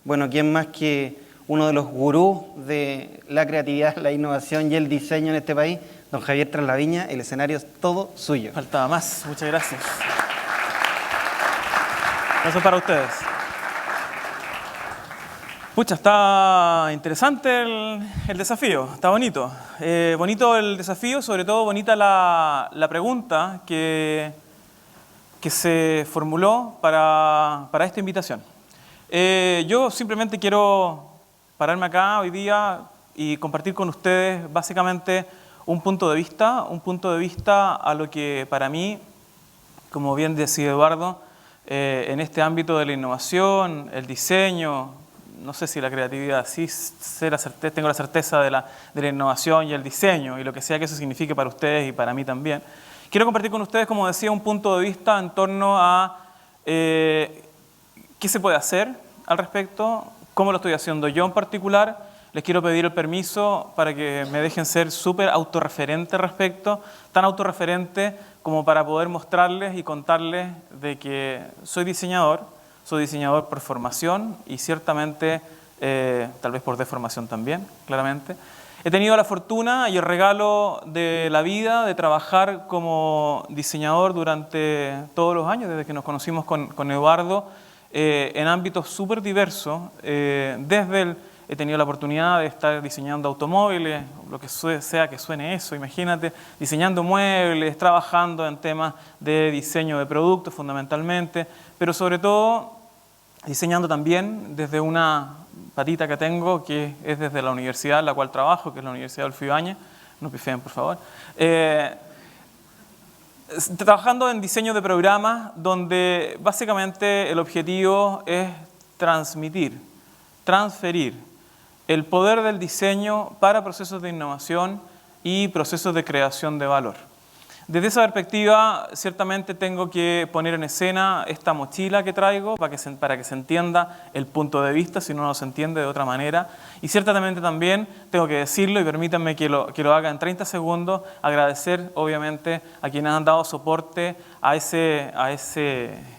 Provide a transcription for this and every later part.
Bueno, ¿quién más que uno de los gurús de la creatividad, la innovación y el diseño en este país, don Javier Traslaviña? El escenario es todo suyo. Faltaba más, muchas gracias. Eso para ustedes. Pucha, está interesante el desafío, está bonito. Bonito el desafío, sobre todo bonita la pregunta que se formuló para esta invitación. Yo simplemente quiero pararme acá hoy día y compartir con ustedes básicamente un punto de vista a lo que para mí, como bien decía Eduardo, en este ámbito de la innovación, el diseño, no sé si la creatividad, sí tengo la certeza de la innovación y el diseño y lo que sea que eso signifique para ustedes y para mí también. Quiero compartir con ustedes, como decía, un punto de vista en torno a qué se puede hacer al respecto, cómo lo estoy haciendo yo en particular. Les quiero pedir el permiso para que me dejen ser súper autorreferente al respecto, tan autorreferente como para poder mostrarles y contarles de que soy diseñador por formación y ciertamente, tal vez por deformación también, claramente. He tenido la fortuna y el regalo de la vida de trabajar como diseñador durante todos los años, desde que nos conocimos con Eduardo, en ámbitos súper diversos. He tenido la oportunidad de estar diseñando automóviles, lo que sea que suene eso, imagínate, diseñando muebles, trabajando en temas de diseño de productos fundamentalmente, pero sobre todo diseñando también desde una patita que tengo, que es desde la universidad en la cual trabajo, que es la Universidad Adolfo Ibáñez, no pifeen por favor, trabajando en diseño de programas donde básicamente el objetivo es transferir el poder del diseño para procesos de innovación y procesos de creación de valor. Desde esa perspectiva, ciertamente tengo que poner en escena esta mochila que traigo para que se entienda el punto de vista, si no se entiende de otra manera. Y ciertamente también tengo que decirlo, y permítanme que lo haga en 30 segundos, agradecer obviamente a quienes han dado soporte a ese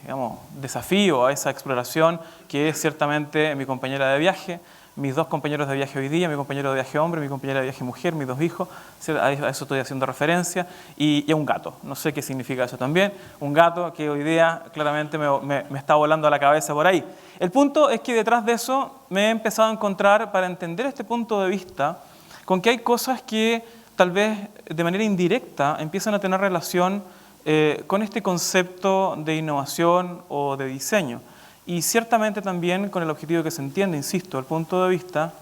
digamos, desafío, a esa exploración que es ciertamente mi compañera de viaje, mis dos compañeros de viaje hoy día, mi compañero de viaje hombre, mi compañera de viaje mujer, mis dos hijos, a eso estoy haciendo referencia, y a un gato, no sé qué significa eso también, un gato que hoy día claramente me está volando a la cabeza por ahí. El punto es que detrás de eso me he empezado a encontrar, para entender este punto de vista, con que hay cosas que tal vez de manera indirecta empiezan a tener relación con este concepto de innovación o de diseño. Y ciertamente también con el objetivo que se entiende, insisto, el punto de vista,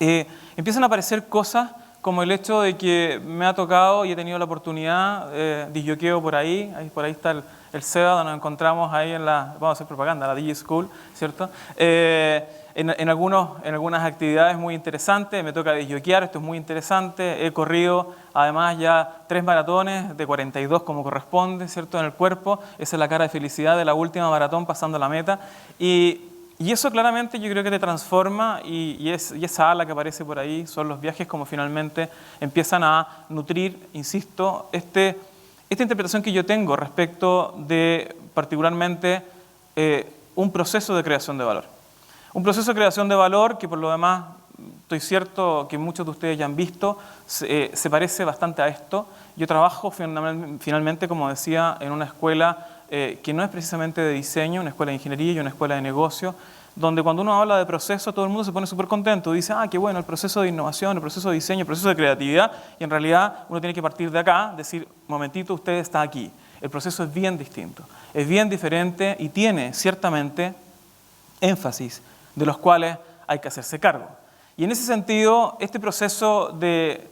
empiezan a aparecer cosas como el hecho de que me ha tocado y he tenido la oportunidad, disjoqueo por ahí está el SEBA, donde nos encontramos ahí vamos a hacer propaganda, la DJ School, ¿cierto? En algunas actividades muy interesantes, me toca disjoquear, esto es muy interesante, he corrido además ya 3 maratones de 42 como corresponde, ¿cierto? En el cuerpo, esa es la cara de felicidad de la última maratón pasando la meta, y eso claramente yo creo que te transforma y esa ala que aparece por ahí son los viajes como finalmente empiezan a nutrir, insisto, esta interpretación que yo tengo respecto de particularmente un proceso de creación de valor. Un proceso de creación de valor que por lo demás, estoy cierto que muchos de ustedes ya han visto, se parece bastante a esto. Yo trabajo finalmente, como decía, en una escuela que no es precisamente de diseño, una escuela de ingeniería y una escuela de negocio, donde cuando uno habla de proceso todo el mundo se pone súper contento, dice, qué bueno, el proceso de innovación, el proceso de diseño, el proceso de creatividad, y en realidad uno tiene que partir de acá, decir, momentito, usted está aquí. El proceso es bien distinto, es bien diferente y tiene ciertamente énfasis de los cuales hay que hacerse cargo. Y en ese sentido, este proceso de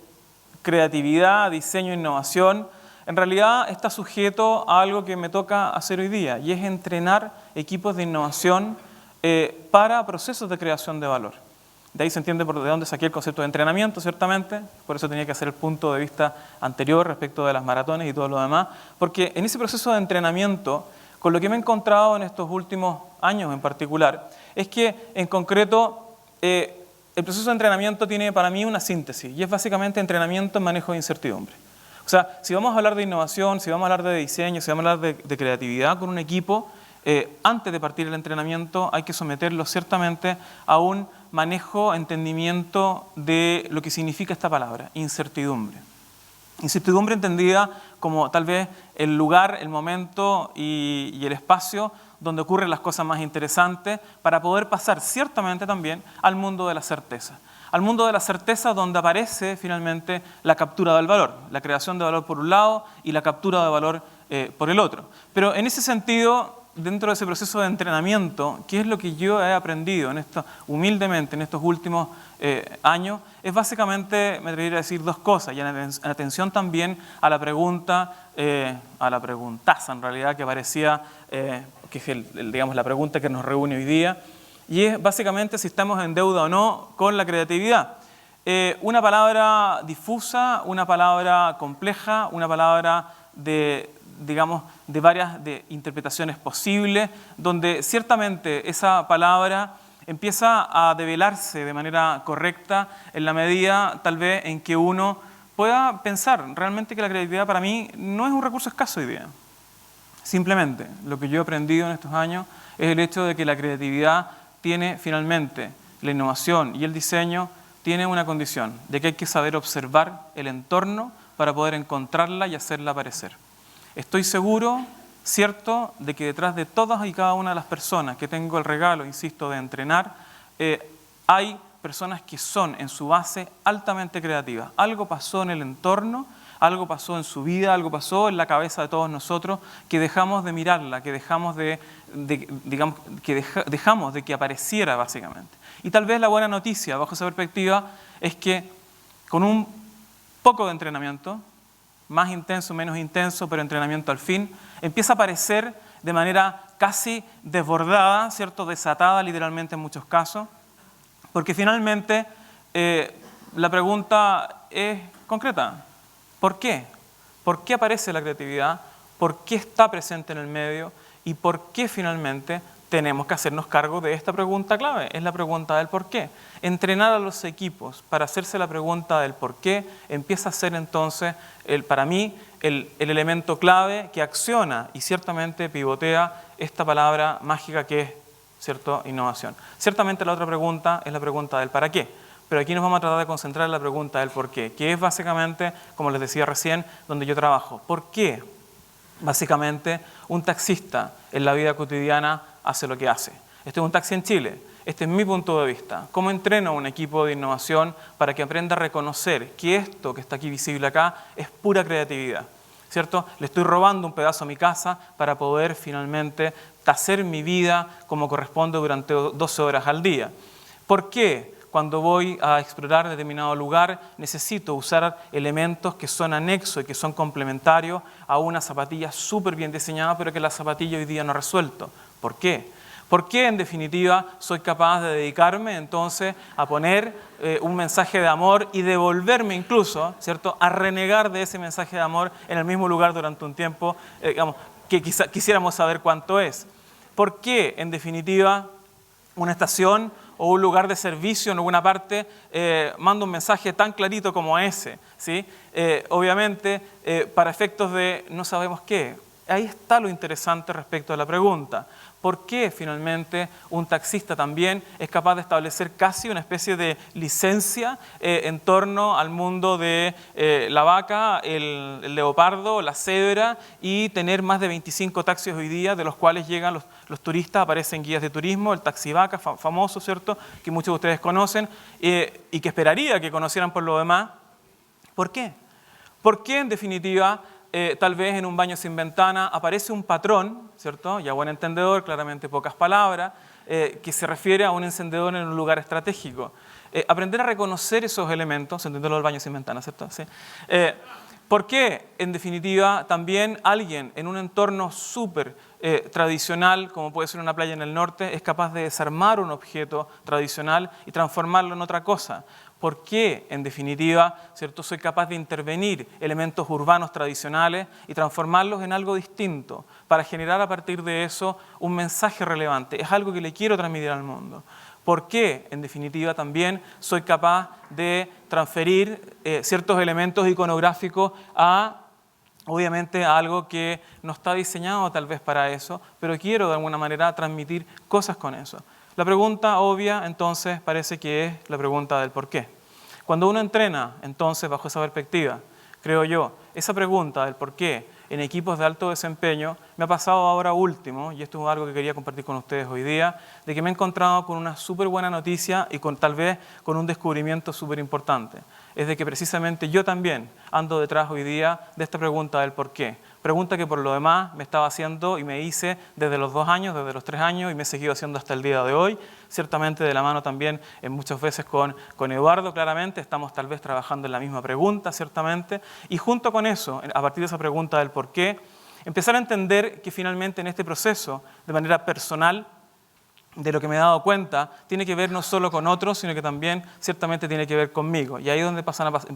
creatividad, diseño e innovación, en realidad está sujeto a algo que me toca hacer hoy día, y es entrenar equipos de innovación para procesos de creación de valor. De ahí se entiende de dónde saqué el concepto de entrenamiento, ciertamente, por eso tenía que hacer el punto de vista anterior respecto de las maratones y todo lo demás, porque en ese proceso de entrenamiento, con lo que me he encontrado en estos últimos años en particular, es que en concreto el proceso de entrenamiento tiene para mí una síntesis, y es básicamente entrenamiento en manejo de incertidumbre. O sea, si vamos a hablar de innovación, si vamos a hablar de diseño, si vamos a hablar de creatividad con un equipo, antes de partir el entrenamiento hay que someterlo ciertamente a un manejo, entendimiento de lo que significa esta palabra, incertidumbre. Incertidumbre entendida como tal vez el lugar, el momento y el espacio donde ocurren las cosas más interesantes para poder pasar ciertamente también al mundo de la certeza. Al mundo de la certeza donde aparece finalmente la captura del valor, la creación de valor por un lado y la captura de valor por el otro. Pero en ese sentido, dentro de ese proceso de entrenamiento, ¿qué es lo que yo he aprendido humildemente en estos últimos años? Es básicamente, me atrevería a decir dos cosas, y en atención también a la pregunta, a la preguntaza en realidad que parecía, que es digamos, la pregunta que nos reúne hoy día, y es básicamente si estamos en deuda o no con la creatividad. Una palabra difusa, una palabra compleja, una palabra de varias interpretaciones posibles, donde ciertamente esa palabra empieza a develarse de manera correcta en la medida tal vez en que uno pueda pensar realmente que la creatividad para mí no es un recurso escaso hoy día. Simplemente lo que yo he aprendido en estos años es el hecho de que la creatividad tiene finalmente, la innovación y el diseño tiene una condición, de que hay que saber observar el entorno para poder encontrarla y hacerla aparecer. Estoy seguro, cierto, de que detrás de todas y cada una de las personas que tengo el regalo, insisto, de entrenar, hay personas que son en su base altamente creativas. Algo pasó en el entorno, algo pasó en su vida, algo pasó en la cabeza de todos nosotros que dejamos de mirarla, que dejamos dejamos de que apareciera básicamente. Y tal vez la buena noticia bajo esa perspectiva es que con un poco de entrenamiento, más intenso, menos intenso, pero entrenamiento al fin, empieza a aparecer de manera casi desbordada, ¿cierto? Desatada literalmente en muchos casos, porque finalmente la pregunta es concreta. ¿Por qué? ¿Por qué aparece la creatividad? ¿Por qué está presente en el medio? ¿Y por qué finalmente tenemos que hacernos cargo de esta pregunta clave? Es la pregunta del por qué. Entrenar a los equipos para hacerse la pregunta del por qué empieza a ser entonces, para mí, el elemento clave que acciona y ciertamente pivotea esta palabra mágica que es, ¿cierto?, innovación. Ciertamente la otra pregunta es la pregunta del para qué. Pero aquí nos vamos a tratar de concentrar en la pregunta del por qué, que es básicamente, como les decía recién, donde yo trabajo. ¿Por qué? Básicamente, un taxista en la vida cotidiana hace lo que hace. Este es un taxi en Chile. Este es mi punto de vista. ¿Cómo entreno a un equipo de innovación para que aprenda a reconocer que esto que está aquí visible acá es pura creatividad? ¿Cierto? Le estoy robando un pedazo a mi casa para poder finalmente hacer mi vida como corresponde durante 12 horas al día. ¿Por qué? Cuando voy a explorar determinado lugar, necesito usar elementos que son anexos y que son complementarios a una zapatilla súper bien diseñada, pero que la zapatilla hoy día no ha resuelto. ¿Por qué? ¿Por qué, en definitiva, soy capaz de dedicarme entonces a poner un mensaje de amor y devolverme incluso, ¿cierto?, a renegar de ese mensaje de amor en el mismo lugar durante un tiempo, que quisiéramos saber cuánto es? ¿Por qué, en definitiva, una estación o un lugar de servicio en alguna parte manda un mensaje tan clarito como ese, ¿sí? Obviamente, para efectos de no sabemos qué. Ahí está lo interesante respecto a la pregunta. ¿Por qué finalmente un taxista también es capaz de establecer casi una especie de licencia en torno al mundo de la vaca, el leopardo, la cebra y tener más de 25 taxis hoy día, de los cuales llegan los turistas, aparecen guías de turismo, el taxi vaca famoso, ¿cierto?, que muchos de ustedes conocen y que esperaría que conocieran por lo demás? ¿Por qué? ¿Por qué, en definitiva, tal vez en un baño sin ventana aparece un patrón, ¿cierto?, y a buen entendedor, claramente pocas palabras, que se refiere a un encendedor en un lugar estratégico? Aprender a reconocer esos elementos, entenderlo del baño sin ventana, ¿cierto? ¿Sí? ¿Por qué, en definitiva, también alguien en un entorno súper tradicional, como puede ser una playa en el norte, es capaz de desarmar un objeto tradicional y transformarlo en otra cosa? ¿Por qué, en definitiva, ¿cierto?, soy capaz de intervenir elementos urbanos tradicionales y transformarlos en algo distinto para generar a partir de eso un mensaje relevante? Es algo que le quiero transmitir al mundo. ¿Por qué, en definitiva, también soy capaz de transferir ciertos elementos iconográficos a obviamente algo que no está diseñado tal vez para eso, pero quiero de alguna manera transmitir cosas con eso. La pregunta obvia entonces parece que es la pregunta del por qué. Cuando uno entrena entonces bajo esa perspectiva, creo yo, esa pregunta del por qué en equipos de alto desempeño, me ha pasado ahora último, y esto es algo que quería compartir con ustedes hoy día, de que me he encontrado con una súper buena noticia y tal vez con un descubrimiento súper importante. Es de que precisamente yo también ando detrás hoy día de esta pregunta del por qué. Pregunta que por lo demás me estaba haciendo y me hice desde los 2 años, desde los 3 años y me he seguido haciendo hasta el día de hoy. Ciertamente de la mano también muchas veces con Eduardo, claramente, estamos tal vez trabajando en la misma pregunta, ciertamente. Y junto con eso, a partir de esa pregunta del por qué, empezar a entender que finalmente en este proceso, de manera personal, de lo que me he dado cuenta, tiene que ver no solo con otros, sino que también ciertamente tiene que ver conmigo. Y ahí es donde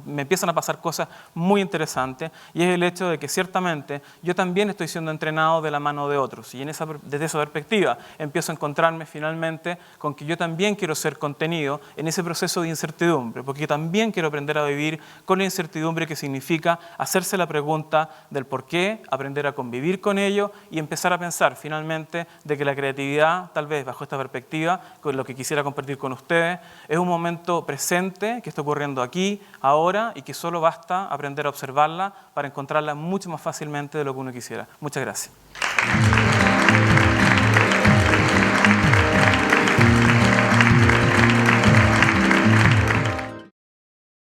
me empiezan a pasar cosas muy interesantes, y es el hecho de que ciertamente yo también estoy siendo entrenado de la mano de otros. Y desde esa perspectiva empiezo a encontrarme finalmente con que yo también quiero ser contenido en ese proceso de incertidumbre, porque yo también quiero aprender a vivir con la incertidumbre que significa hacerse la pregunta del por qué, aprender a convivir con ello y empezar a pensar finalmente de que la creatividad, tal vez bajo esta perspectiva, con lo que quisiera compartir con ustedes, es un momento presente que está ocurriendo aquí, ahora, y que solo basta aprender a observarla para encontrarla mucho más fácilmente de lo que uno quisiera. Muchas gracias.